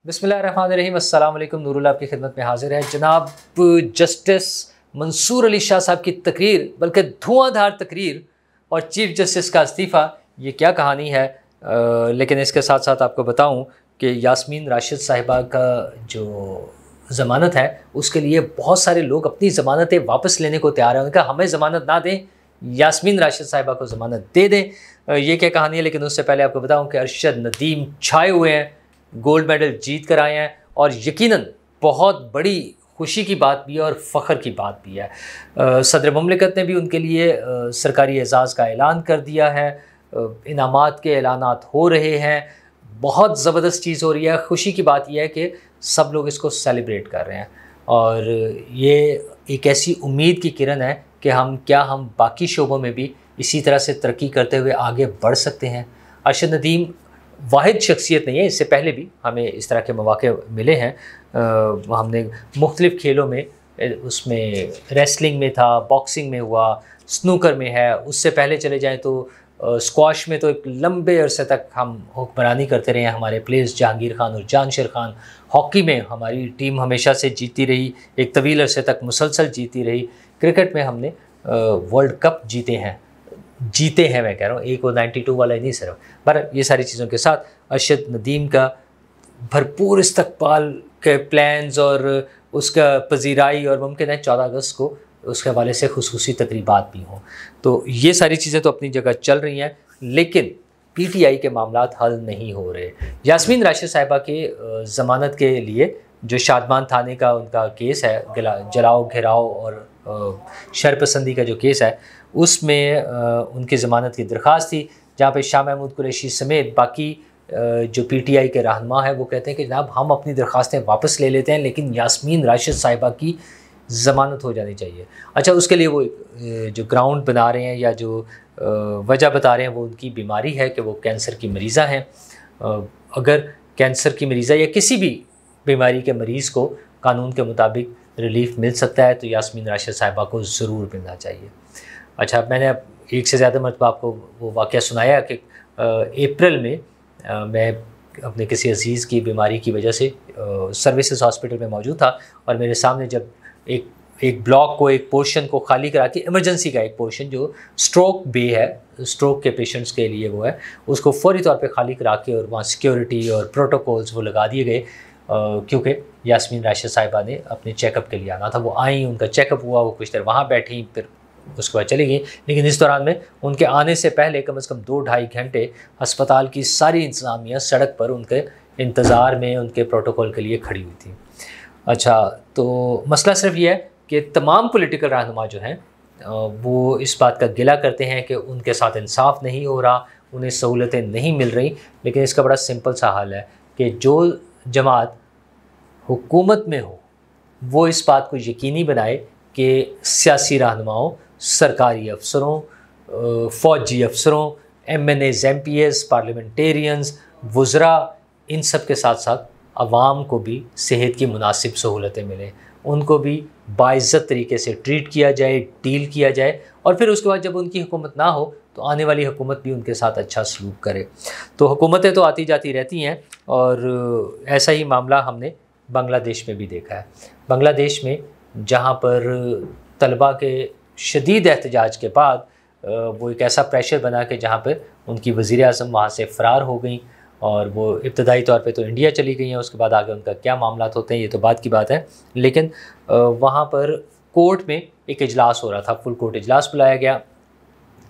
بسم اللہ الرحمن الرحیم۔ السلام علیکم، نور اللہ آپ کی خدمت میں حاضر ہے۔ جناب جسٹس منصور علی شاہ صاحب کی تقریر، بلکہ دھواں دھار تقریر اور چیف جسٹس کا استعفیٰ، یہ کیا کہانی ہے؟ لیکن اس کے ساتھ ساتھ آپ کو بتاؤں کہ یاسمین راشد صاحبہ کا جو ضمانت ہے اس کے لیے بہت سارے لوگ اپنی ضمانتیں واپس لینے کو تیار ہیں۔ ان کا ہمیں ضمانت نہ دیں، یاسمین راشد صاحبہ کو ضمانت دے دیں۔ یہ کیا کہانی ہے؟ لیکن اس سے پہلے آپ کو بتاؤں کہ ارشد ندیم چھائے ہوئے ہیں، گولڈ میڈل جیت کر آئے ہیں، اور یقیناً بہت بڑی خوشی کی بات بھی ہے اور فخر کی بات بھی ہے۔ صدر مملکت نے بھی ان کے لیے سرکاری اعزاز کا اعلان کر دیا ہے، انعامات کے اعلانات ہو رہے ہیں، بہت زبردست چیز ہو رہی ہے۔ خوشی کی بات یہ ہے کہ سب لوگ اس کو سیلیبریٹ کر رہے ہیں، اور یہ ایک ایسی امید کی کرن ہے کہ ہم باقی شعبوں میں بھی اسی طرح سے ترقی کرتے ہوئے آگے بڑھ سکتے ہیں۔ ارشد ندیم واحد شخصیت نہیں ہے، اس سے پہلے بھی ہمیں اس طرح کے مواقع ملے ہیں۔ ہم نے مختلف کھیلوں میں، اس میں ریسلنگ میں تھا، باکسنگ میں ہوا، سنوکر میں ہے، اس سے پہلے چلے جائیں تو اسکواش میں تو ایک لمبے عرصے تک ہم حکمرانی کرتے رہے ہیں، ہمارے پلیئرز جہانگیر خان اور جانشیر خان۔ ہاکی میں ہماری ٹیم ہمیشہ سے جیتی رہی، ایک طویل عرصے تک مسلسل جیتی رہی۔ کرکٹ میں ہم نے ورلڈ کپ جیتے ہیں، میں کہہ رہا ہوں، ایک وہ 92 والا ہی نہیں صرف۔ پر یہ ساری چیزوں کے ساتھ ارشد ندیم کا بھرپور استقبال کے پلانز اور اس کا پذیرائی، اور ممکن ہے 14 اگست کو اس کے حوالے سے خصوصی تقریبات بھی ہوں۔ تو یہ ساری چیزیں تو اپنی جگہ چل رہی ہیں، لیکن پی ٹی آئی کے معاملات حل نہیں ہو رہے۔ یاسمین راشد صاحبہ کی ضمانت کے لیے جو شادمان تھانے کا ان کا کیس ہے، جلاؤ گھیراؤ اور شرپسندی کا جو کیس ہے، اس میں ان کی ضمانت کی درخواست تھی، جہاں پہ شاہ محمود قریشی سمیت باقی جو پی ٹی آئی کے رہنما ہیں وہ کہتے ہیں کہ جناب ہم اپنی درخواستیں واپس لے لیتے ہیں، لیکن یاسمین راشد صاحبہ کی ضمانت ہو جانی چاہیے۔ اچھا، اس کے لیے وہ جو گراؤنڈ بنا رہے ہیں یا جو وجہ بتا رہے ہیں وہ ان کی بیماری ہے کہ وہ کینسر کی مریضہ ہیں۔ اگر کینسر کی مریضہ یا کسی بھی بیماری کے مریض کو قانون کے مطابق ریلیف مل سکتا ہے تو یاسمین راشد صاحبہ کو ضرور ملنا چاہیے۔ اچھا، میں نے ایک سے زیادہ مرتبہ آپ کو وہ واقعہ سنایا کہ اپریل میں میں اپنے کسی عزیز کی بیماری کی وجہ سے سروسز ہاسپٹل میں موجود تھا، اور میرے سامنے جب ایک بلاک کو، ایک پورشن کو خالی کرا کے، ایمرجنسی کا ایک پورشن جو اسٹروک بے ہے، اسٹروک کے پیشنٹس کے لیے وہ ہے، اس کو فوری طور پہ خالی کرا کے، اور وہاں سیکیورٹی اور پروٹوکولز وہ لگا دیے گئے، کیونکہ یاسمین راشد صاحبہ نے اپنے چیک اپ کے لیے آنا تھا۔ وہ آئیں، ان کا چیک اپ ہوا، وہ کچھ دیر وہاں بیٹھیں، پھر اس کے بعد چلی گئیں، لیکن اس دوران میں ان کے آنے سے پہلے کم از کم 2-2.5 گھنٹے ہسپتال کی ساری انتظامیہ سڑک پر ان کے انتظار میں، ان کے پروٹوکول کے لیے کھڑی ہوئی تھی۔ اچھا، تو مسئلہ صرف یہ ہے کہ تمام پولیٹیکل رہنما جو ہیں وہ اس بات کا گلہ کرتے ہیں کہ ان کے ساتھ انصاف نہیں ہو رہا، انہیں سہولتیں نہیں مل رہی، لیکن اس کا بڑا سمپل سا حل ہے کہ جو جماعت حکومت میں ہو وہ اس بات کو یقینی بنائے کہ سیاسی رہنماؤں، سرکاری افسروں، فوجی افسروں، M N As, M P As, parliamentarians, وزراء، ان سب کے ساتھ ساتھ عوام کو بھی صحت کی مناسب سہولتیں ملیں، ان کو بھی باعزت طریقے سے ٹریٹ کیا جائے، ڈیل کیا جائے، اور پھر اس کے بعد جب ان کی حکومت نہ ہو تو آنے والی حکومت بھی ان کے ساتھ اچھا سلوک کرے۔ تو حکومتیں تو آتی جاتی رہتی ہیں، اور ایسا ہی معاملہ ہم نے بنگلہ دیش میں بھی دیکھا ہے۔ بنگلہ دیش میں جہاں پر طلباء کے شدید احتجاج کے بعد وہ ایک ایسا پریشر بنا کہ جہاں پہ ان کی وزیر اعظم وہاں سے فرار ہو گئیں، اور وہ ابتدائی طور پہ تو انڈیا چلی گئی ہیں، اس کے بعد آگے ان کا کیا معاملات ہوتے ہیں یہ تو بعد کی بات ہے، لیکن وہاں پر کورٹ میں ایک اجلاس ہو رہا تھا، فل کورٹ اجلاس بلایا گیا،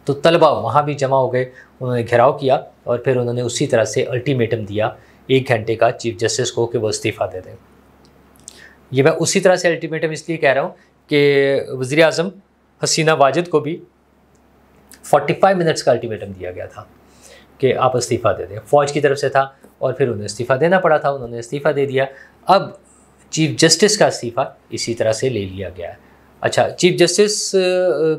تو طلباء وہاں بھی جمع ہو گئے، انہوں نے گھیراؤ کیا، اور پھر انہوں نے اسی طرح سے الٹیمیٹم دیا 1 گھنٹے کا چیف جسٹس کو کہ وہ استعفیٰ دے دیں۔ یہ میں اسی طرح سے الٹیمیٹم اس لیے کہہ رہا ہوں کہ وزیر اعظم حسینہ واجد کو بھی 45 منٹس کا الٹیمیٹم دیا گیا تھا کہ آپ استعفیٰ دے دیں، فوج کی طرف سے تھا، اور پھر انہیں استعفیٰ دینا پڑا تھا، انہوں نے استعفیٰ دے دیا۔ اب چیف جسٹس کا استعفیٰ اسی طرح سے لے لیا گیا ہے۔ اچھا، چیف جسٹس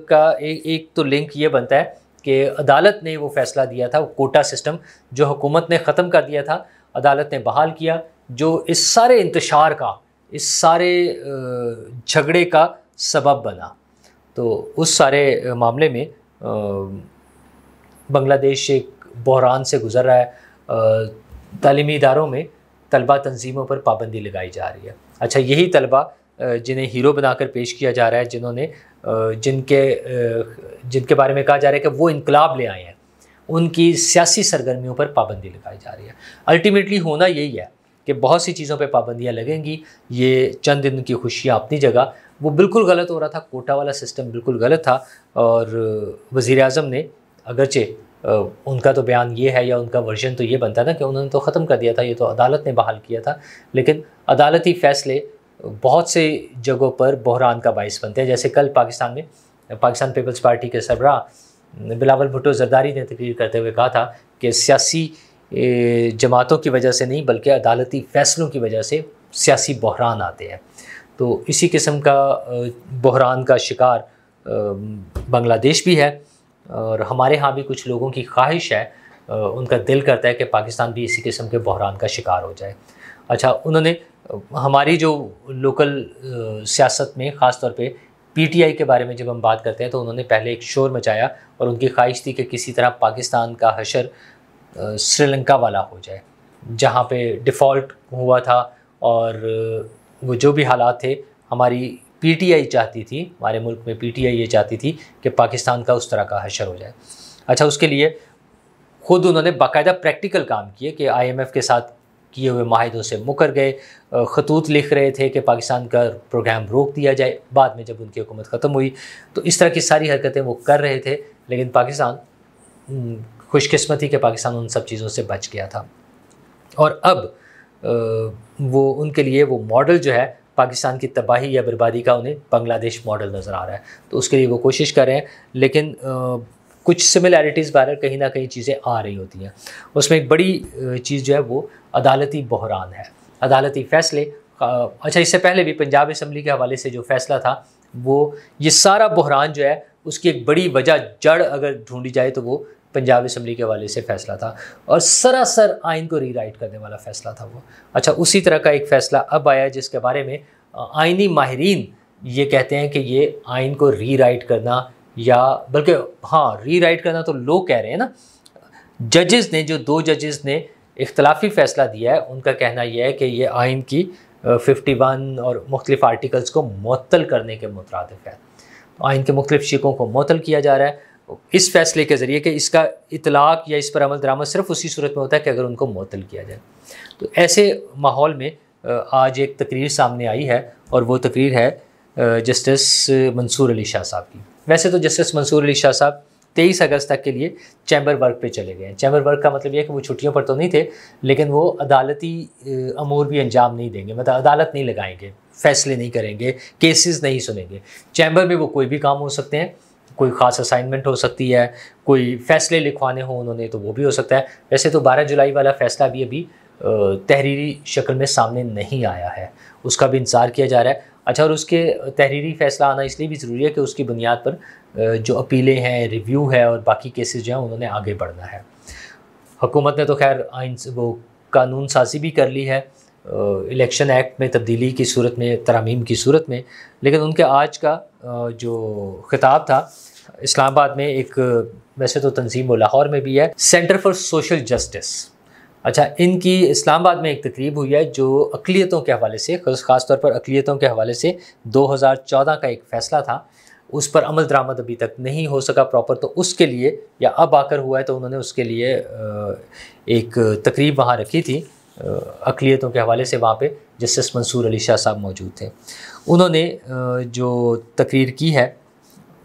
کا ایک تو لنک یہ بنتا ہے کہ عدالت نے وہ فیصلہ دیا تھا، وہ کوٹا سسٹم جو حکومت نے ختم کر دیا تھا، عدالت نے بحال کیا، جو اس سارے انتشار کا، اس سارے جھگڑے کا سبب بنا۔ تو اس سارے معاملے میں بنگلہ دیش ایک بحران سے گزر رہا ہے۔ تعلیمی اداروں میں طلبہ تنظیموں پر پابندی لگائی جا رہی ہے۔ اچھا، یہی طلبہ جنہیں ہیرو بنا کر پیش کیا جا رہا ہے، جنہوں نے جن کے بارے میں کہا جا رہا ہے کہ وہ انقلاب لے آئے ہیں، ان کی سیاسی سرگرمیوں پر پابندی لگائی جا رہی ہے۔ الٹیمیٹلی ہونا یہی ہے کہ بہت سی چیزوں پہ پابندیاں لگیں گی۔ یہ چند دن کی خوشیاں اپنی جگہ، وہ بالکل غلط ہو رہا تھا، کوٹا والا سسٹم بالکل غلط تھا، اور وزیر اعظم نے اگرچہ ان کا تو بیان یہ ہے یا ان کا ورژن تو یہ بنتا نا کہ انہوں نے تو ختم کر دیا تھا، یہ تو عدالت نے بحال کیا تھا، لیکن عدالتی فیصلے بہت سے جگہوں پر بحران کا باعث بنتے ہیں۔ جیسے کل پاکستان میں پاکستان پیپلز پارٹی کے سربراہ بلاول بھٹو زرداری نے تقریر کرتے ہوئے کہا تھا کہ سیاسی جماعتوں کی وجہ سے نہیں بلکہ عدالتی فیصلوں کی وجہ سے سیاسی بحران آتے ہیں۔ تو اسی قسم کا بحران کا شکار بنگلہ دیش بھی ہے، اور ہمارے ہاں بھی کچھ لوگوں کی خواہش ہے، ان کا دل کرتا ہے کہ پاکستان بھی اسی قسم کے بحران کا شکار ہو جائے۔ اچھا، انہوں نے ہماری جو لوکل سیاست میں خاص طور پہ پی ٹی آئی کے بارے میں جب ہم بات کرتے ہیں تو انہوں نے پہلے ایک شور مچایا، اور ان کی خواہش تھی کہ کسی طرح پاکستان کا حشر سری لنکا والا ہو جائے، جہاں پہ ڈیفالٹ ہوا تھا، اور وہ جو بھی حالات تھے، ہماری پی ٹی آئی چاہتی تھی، ہمارے ملک میں پی ٹی آئی یہ چاہتی تھی کہ پاکستان کا اس طرح کا حشر ہو جائے۔ اچھا، اس کے لیے خود انہوں نے باقاعدہ پریکٹیکل کام کیے کہ آئی ایم ایف کے ساتھ کیے ہوئے معاہدوں سے مکر گئے، خطوط لکھ رہے تھے کہ پاکستان کا پروگرام روک دیا جائے۔ بعد میں جب ان کی حکومت ختم ہوئی تو اس طرح کی ساری حرکتیں وہ کر رہے تھے، لیکن پاکستان، خوش قسمتی کہ پاکستان ان سب چیزوں سے بچ گیا تھا، اور اب وہ ان کے لیے وہ ماڈل جو ہے پاکستان کی تباہی یا بربادی کا، انہیں بنگلہ دیش ماڈل نظر آ رہا ہے، تو اس کے لیے وہ کوشش کر رہے ہیں، لیکن کچھ سملیرٹیز بہرحال کہیں نہ کہیں چیزیں آ رہی ہوتی ہیں۔ اس میں ایک بڑی چیز جو ہے وہ عدالتی بحران ہے، عدالتی فیصلے۔ اچھا، اس سے پہلے بھی پنجاب اسمبلی کے حوالے سے جو فیصلہ تھا، وہ یہ سارا بحران جو ہے اس کی ایک بڑی وجہ، جڑ اگر ڈھونڈی جائے تو وہ پنجاب اسمبلی کے حوالے سے فیصلہ تھا، اور سراسر آئین کو ری رائٹ کرنے والا فیصلہ تھا وہ۔ اچھا، اسی طرح کا ایک فیصلہ اب آیا جس کے بارے میں آئینی ماہرین یہ کہتے ہیں کہ یہ آئین کو ری رائٹ کرنا، یا بلکہ ہاں ری رائٹ کرنا تو لوگ کہہ رہے ہیں نا، ججز نے، جو 2 ججز نے اختلافی فیصلہ دیا ہے، ان کا کہنا یہ ہے کہ یہ آئین کی 51 اور مختلف آرٹیکلز کو معطل کرنے کے مترادف ہے۔ آئین کے مختلف شقوں کو معطل کیا جا رہا ہے اس فیصلے کے ذریعے کہ اس کا اطلاق یا اس پر عمل درآمد صرف اسی صورت میں ہوتا ہے کہ اگر ان کو معطل کیا جائے۔ تو ایسے ماحول میں آج ایک تقریر سامنے آئی ہے، اور وہ تقریر ہے جسٹس منصور علی شاہ صاحب کی۔ ویسے تو جسٹس منصور علی شاہ صاحب 23 اگست تک کے لیے چیمبر ورک پہ چلے گئے ہیں۔ چیمبر ورک کا مطلب یہ ہے کہ وہ چھٹیوں پر تو نہیں تھے، لیکن وہ عدالتی امور بھی انجام نہیں دیں گے، مطلب عدالت نہیں لگائیں گے، فیصلے نہیں کریں گے، کیسز نہیں سنیں گے۔ چیمبر میں وہ کوئی بھی کام ہو سکتے ہیں، کوئی خاص اسائنمنٹ ہو سکتی ہے، کوئی فیصلے لکھوانے ہوں انہوں نے تو وہ بھی ہو سکتا ہے۔ ویسے تو 12 جولائی والا فیصلہ بھی ابھی تحریری شکل میں سامنے نہیں آیا ہے، اس کا بھی انتظار کیا جا رہا ہے۔ اچھا، اور اس کے تحریری فیصلہ آنا اس لیے بھی ضروری ہے کہ اس کی بنیاد پر جو اپیلیں ہیں، ریویو ہے، اور باقی کیسز جو ہیں انہوں نے آگے بڑھنا ہے۔ حکومت نے تو خیر آئین وہ قانون سازی بھی کر لی ہے الیکشن ایکٹ میں تبدیلی کی صورت میں، ترامیم کی صورت میں، لیکن ان کے آج کا جو خطاب تھا اسلام آباد میں، ایک ویسے تو تنظیم وہ لاہور میں بھی ہے، سینٹر فار سوشل جسٹس۔ اچھا، ان کی اسلام آباد میں ایک تقریب ہوئی ہے جو اقلیتوں کے حوالے سے، خاص طور پر اقلیتوں کے حوالے سے 2014 کا ایک فیصلہ تھا، اس پر عمل درآمد ابھی تک نہیں ہو سکا پراپر، تو اس کے لیے، یا اب آ کر ہوا ہے، تو انہوں نے اس کے لیے ایک تقریب وہاں رکھی تھی اقلیتوں کے حوالے سے۔ وہاں پہ جسٹس منصور علی شاہ صاحب موجود تھے۔ انہوں نے جو تقریر کی ہے،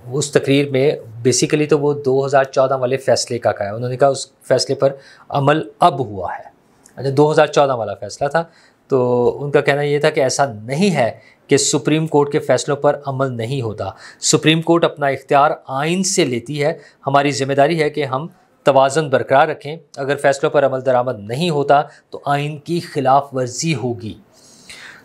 اس تقریر میں بیسیکلی تو وہ 2014 والے فیصلے کا کہا ہے۔ انہوں نے کہا اس فیصلے پر عمل اب ہوا ہے۔ اچھا، 2014 والا فیصلہ تھا، تو ان کا کہنا یہ تھا کہ ایسا نہیں ہے کہ سپریم کورٹ کے فیصلوں پر عمل نہیں ہوتا، سپریم کورٹ اپنا اختیار آئین سے لیتی ہے، ہماری ذمہ داری ہے کہ ہم توازن برقرار رکھیں، اگر فیصلوں پر عمل درآمد نہیں ہوتا تو آئین کی خلاف ورزی ہوگی،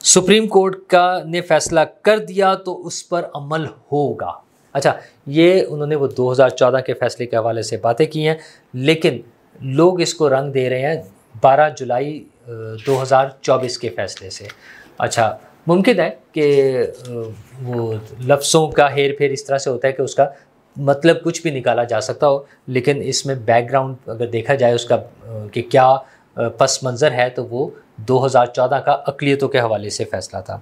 سپریم کورٹ کا نے فیصلہ کر دیا تو اس پر عمل ہوگا۔ اچھا، یہ انہوں نے وہ 2014 کے فیصلے کے حوالے سے باتیں کی ہیں، لیکن لوگ اس کو رنگ دے رہے ہیں 12 جولائی 2024 کے فیصلے سے۔ اچھا، ممکن ہے کہ وہ لفظوں کا ہیر پھیر اس طرح سے ہوتا ہے کہ اس کا مطلب کچھ بھی نکالا جا سکتا ہو، لیکن اس میں بیک گراؤنڈ اگر دیکھا جائے اس کا کہ کیا پس منظر ہے تو وہ 2014 کا اقلیتوں کے حوالے سے فیصلہ تھا۔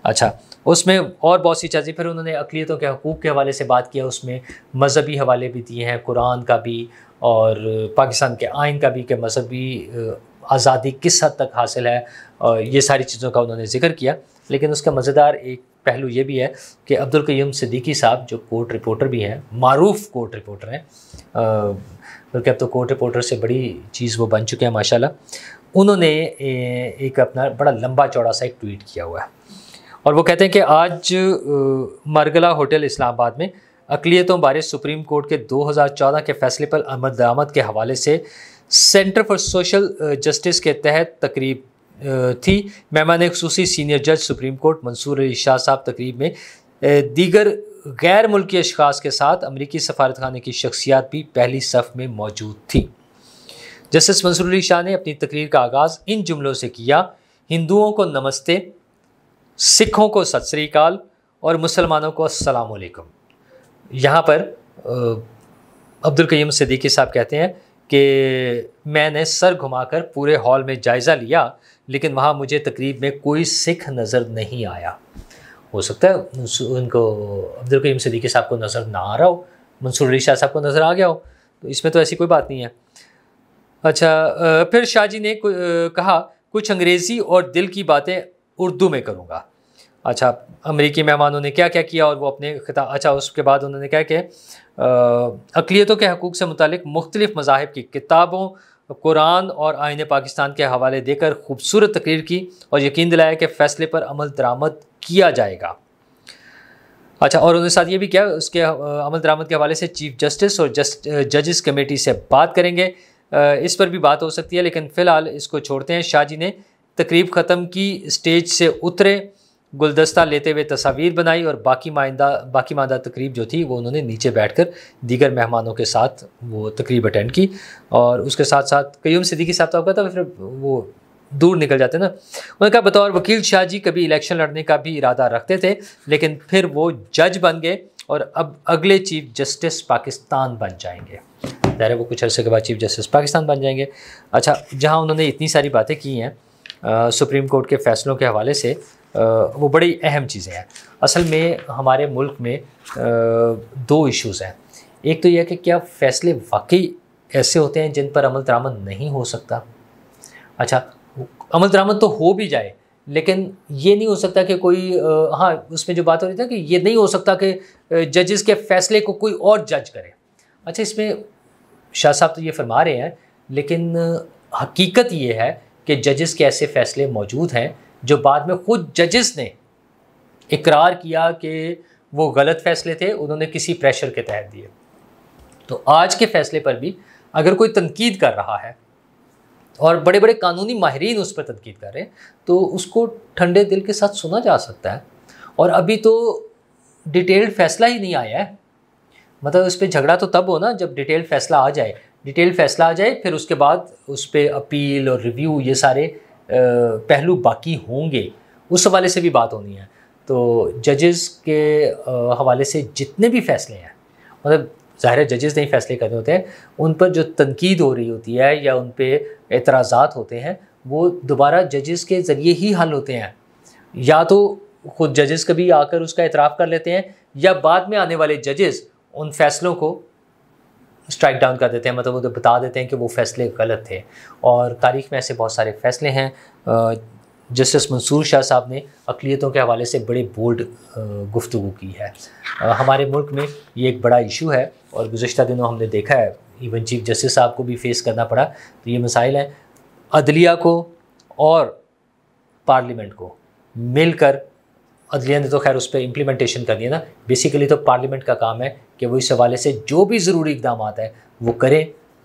اچھا، اس میں اور بہت سی چیزیں پھر انہوں نے اقلیتوں کے حقوق کے حوالے سے بات کیا، اس میں مذہبی حوالے بھی دیے ہیں، قرآن کا بھی اور پاکستان کے آئین کا بھی، کہ مذہبی آزادی کس حد تک حاصل ہے، اور یہ ساری چیزوں کا انہوں نے ذکر کیا۔ لیکن اس کا مزیدار ایک پہلو یہ بھی ہے کہ عبدالقیوم صدیقی صاحب جو کورٹ رپورٹر بھی ہیں، معروف کورٹ رپورٹر ہیں، بلکہ اب تو کورٹ رپورٹر سے بڑی چیز وہ بن چکے ہیں ماشاءاللہ، انہوں نے ایک اپنا بڑا لمبا چوڑا سا ایک ٹویٹ کیا ہوا ہے، اور وہ کہتے ہیں کہ آج مرگلا ہوٹل اسلام آباد میں اقلیتوں بارے سپریم کورٹ کے 2014 کے فیصلے پر عمل درآمد کے حوالے سے سینٹر فار سوشل جسٹس کے تحت تقریب تھی۔ مہمان خصوصی سینئر جج سپریم کورٹ منصور علی شاہ صاحب تقریب میں دیگر غیر ملکی اشخاص کے ساتھ امریکی سفارت خانے کی شخصیات بھی پہلی صف میں موجود تھیں۔ جسٹس منصور علی شاہ نے اپنی تقریر کا آغاز ان جملوں سے کیا: ہندوؤں کو نمستے، سکھوں کو ست سری اکال اور مسلمانوں کو السلام علیکم۔ یہاں پر عبدالقیوم صدیقی صاحب کہتے ہیں کہ میں نے سر گھما کر پورے ہال میں جائزہ لیا، لیکن وہاں مجھے تقریب میں کوئی سکھ نظر نہیں آیا۔ ہو سکتا ہے ان کو عبدالقیوم صدیقی صاحب کو نظر نہ آ رہا ہو، منصور علی شاہ صاحب کو نظر آ گیا ہو، تو اس میں تو ایسی کوئی بات نہیں ہے۔ اچھا، پھر شاہ جی نے کہا کچھ انگریزی اور دل کی باتیں اردو میں کروں گا۔ اچھا، امریکی مہمانوں نے کیا کیا کیا اور وہ اپنے خطاب، اچھا اس کے بعد انہوں نے کہا کہ اقلیتوں کے حقوق سے متعلق مختلف مذاہب کی کتابوں، قرآن اور آئین پاکستان کے حوالے دے کر خوبصورت تقریر کی اور یقین دلایا کہ فیصلے پر عمل درآمد کیا جائے گا۔ اچھا، اور انہوں نے ساتھ یہ بھی کیا اس کے عمل درآمد کے حوالے سے چیف جسٹس اور ججز کمیٹی سے بات کریں گے، اس پر بھی بات ہو سکتی ہے، لیکن فی الحال اس کو چھوڑتے ہیں۔ شاہ جی نے تقریب ختم کی، اسٹیج سے اترے، گلدستہ لیتے ہوئے تصاویر بنائی اور باقی ماندہ تقریب جو تھی وہ انہوں نے نیچے بیٹھ کر دیگر مہمانوں کے ساتھ وہ تقریب اٹینڈ کی، اور اس کے ساتھ ساتھ قیوم صدیقی صاحب تو کہتا پھر وہ دور نکل جاتے نا۔ انہوں نے کہا بطور وکیل شاہ جی کبھی الیکشن لڑنے کا بھی ارادہ رکھتے تھے، لیکن پھر وہ جج بن گئے اور اب اگلے چیف جسٹس پاکستان بن جائیں گے۔ ظاہر ہے وہ کچھ عرصے کے بعد چیف جسٹس پاکستان بن جائیں گے۔ اچھا، جہاں انہوں نے اتنی ساری باتیں کی ہیں سپریم کورٹ کے فیصلوں کے حوالے سے، وہ بڑی اہم چیزیں ہیں۔ اصل میں ہمارے ملک میں دو ایشوز ہیں۔ ایک تو یہ کہ کیا فیصلے واقعی ایسے ہوتے ہیں جن پر عمل درآمد نہیں ہو سکتا؟ اچھا، عمل درآمد تو ہو بھی جائے، لیکن یہ نہیں ہو سکتا کہ کوئی ہاں اس میں جو بات ہو رہی تھی کہ یہ نہیں ہو سکتا کہ ججز کے فیصلے کو کوئی اور جج کرے۔ اچھا، اس میں شاہ صاحب تو یہ فرما رہے ہیں، لیکن حقیقت یہ ہے کہ ججز کے ایسے فیصلے موجود ہیں جو بعد میں خود ججز نے اقرار کیا کہ وہ غلط فیصلے تھے، انہوں نے کسی پریشر کے تحت دیے۔ تو آج کے فیصلے پر بھی اگر کوئی تنقید کر رہا ہے اور بڑے بڑے قانونی ماہرین اس پر تنقید کر رہے ہیں تو اس کو ٹھنڈے دل کے ساتھ سنا جا سکتا ہے، اور ابھی تو ڈیٹیلڈ فیصلہ ہی نہیں آیا ہے۔ مطلب اس پہ جھگڑا تو تب ہو نا جب ڈیٹیل فیصلہ آ جائے، ڈیٹیل فیصلہ آ جائے، پھر اس کے بعد اس پہ اپیل اور ریویو یہ سارے پہلو باقی ہوں گے، اس حوالے سے بھی بات ہونی ہے۔ تو ججز کے حوالے سے جتنے بھی فیصلے ہیں، مطلب ظاہر ججز نہیں فیصلے کرنے ہوتے ہیں، ان پر جو تنقید ہو رہی ہوتی ہے یا ان پہ اعتراضات ہوتے ہیں وہ دوبارہ ججز کے ذریعے ہی حل ہوتے ہیں، یا تو خود ججز کبھی آ کر اس کا اعتراف کر لیتے ہیں، یا بعد میں آنے والے ججز ان فیصلوں کو اسٹرائک ڈاؤن کر دیتے ہیں، مطلب وہ بتا دیتے ہیں کہ وہ فیصلے غلط تھے۔ اور تاریخ میں ایسے بہت سارے فیصلے ہیں۔ جسٹس منصور شاہ صاحب نے اقلیتوں کے حوالے سے بڑے بولڈ گفتگو کی ہے۔ ہمارے ملک میں یہ ایک بڑا ایشو ہے، اور گزشتہ دنوں ہم نے دیکھا ہے ایون چیف جسٹس صاحب کو بھی فیس کرنا پڑا۔ تو یہ مسائل ہیں، عدلیہ کو اور پارلیمنٹ کو مل کر، عدلیہ نے تو خیر اس پہ امپلیمنٹیشن کرنی ہے نا، بیسیکلی تو پارلیمنٹ کا کام ہے کہ وہ اس حوالے سے جو بھی ضروری اقدامات ہیں وہ کریں،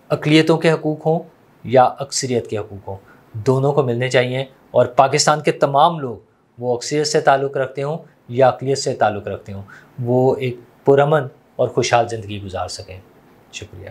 اقلیتوں کے حقوق ہوں یا اکثریت کے حقوق ہوں، دونوں کو ملنے چاہیے، اور پاکستان کے تمام لوگ وہ اکثریت سے تعلق رکھتے ہوں یا اقلیت سے تعلق رکھتے ہوں، وہ ایک پرامن اور خوشحال زندگی گزار سکیں۔ شکریہ۔